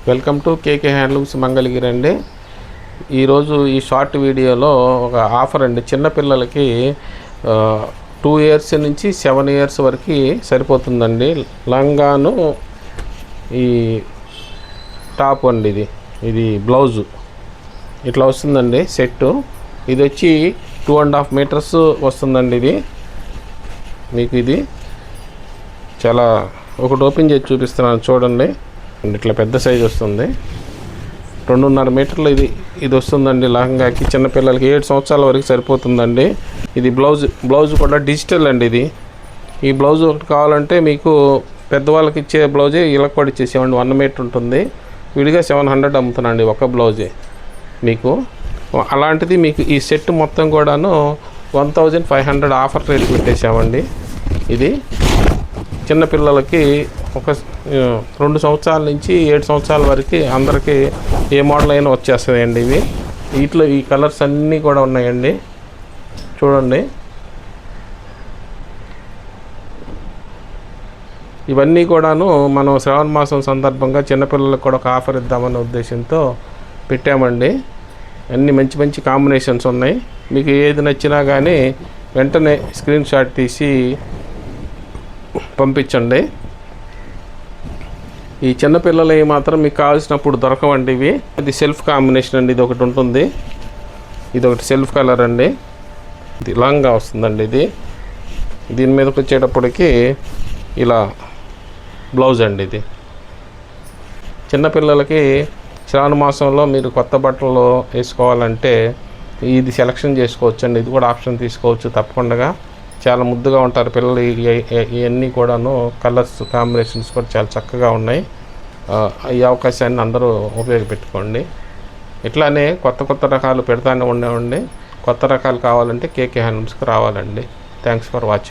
Welcome to KK handlooms Mangalagiri అండి. ఈరోజు ఈ షార్ట్ వీడియోలో ఒక ఆఫర్ అండి. చిన్నపిల్లలకి 2 years నుంచి 7 years వరకు సరిపోతుందండి. లంగాను ఈ టాప్ అండి, ఇది బ్లౌజు ఇట్లా వస్తుందండి సెట్టు. ఇది వచ్చి 2.5 meters వస్తుందండి. ఇది మీకు ఇది చాలా ఒకటి ఓపెన్ చేసి చూపిస్తున్నాను చూడండి. ఇట్లా పెద్ద సైజు వస్తుంది. 2.5 meter ఇది వస్తుందండి. లహంగాకి చిన్నపిల్లలకి 7 సంవత్సరాల వరకు సరిపోతుందండి. ఇది బ్లౌజ్ కూడా డిజిటల్ అండి. ఈ బ్లౌజ్ ఒకటి కావాలంటే మీకు పెద్దవాళ్ళకి ఇచ్చే బ్లౌజే ఇలా కూడా ఇచ్చేసేవండి. 1 meter ఉంటుంది. విడిగా 700 అమ్ముతున్నాండి ఒక బ్లౌజే మీకు. అలాంటిది మీకు ఈ సెట్ మొత్తం కూడాను 1500 ఆఫర్ రేట్ పెట్టేసామండి. ఇది చిన్నపిల్లలకి ఒక 2 సంవత్సరాల నుంచి 7 సంవత్సరాల వరకు అందరికీ ఏ మోడల్ అయినా వచ్చేస్తాయండి. వీటిలో ఈ కలర్స్ అన్నీ కూడా ఉన్నాయండి. చూడండి, ఇవన్నీ కూడాను మనం శ్రావణ మాసం సందర్భంగా చిన్నపిల్లలకు కూడా ఒక ఆఫర్ ఇద్దామనే ఉద్దేశంతో పెట్టామండి. అన్నీ మంచి మంచి కాంబినేషన్స్ ఉన్నాయి. మీకు ఏది నచ్చినా కానీ వెంటనే స్క్రీన్ షాట్ తీసి పంపించండి. ఈ చిన్నపిల్లలవి మాత్రం మీకు కావాల్సినప్పుడు దొరకవండి. ఇది సెల్ఫ్ కాంబినేషన్ అండి. ఇది ఒకటి ఉంటుంది, ఇది ఒకటి సెల్ఫ్ కలర్ అండి. ఇది లాంగ్గా వస్తుందండి. దీని మీదకి వచ్చేటప్పటికి ఇలా బ్లౌజ్ అండి. ఇది చిన్నపిల్లలకి శ్రావణ మాసంలో మీరు కొత్త బట్టలు వేసుకోవాలంటే ఇది సెలెక్షన్ చేసుకోవచ్చు అండి. ఇది కూడా ఆప్షన్ తీసుకోవచ్చు తప్పకుండా. చాలా ముద్దుగా ఉంటారు పిల్లలు. ఇవన్నీ కూడాను కలర్స్ కాంబినేషన్స్ కూడా చాలా చక్కగా ఉన్నాయి. ఈ అవకాశాన్ని అందరూ ఉపయోగపెట్టుకోండి. ఇట్లానే కొత్త రకాలు పెడతానే ఉండేవండి. కొత్త రకాలు కావాలంటే కేకే హ్యాండ్లూమ్స్కి రావాలండి. Thanks for watching.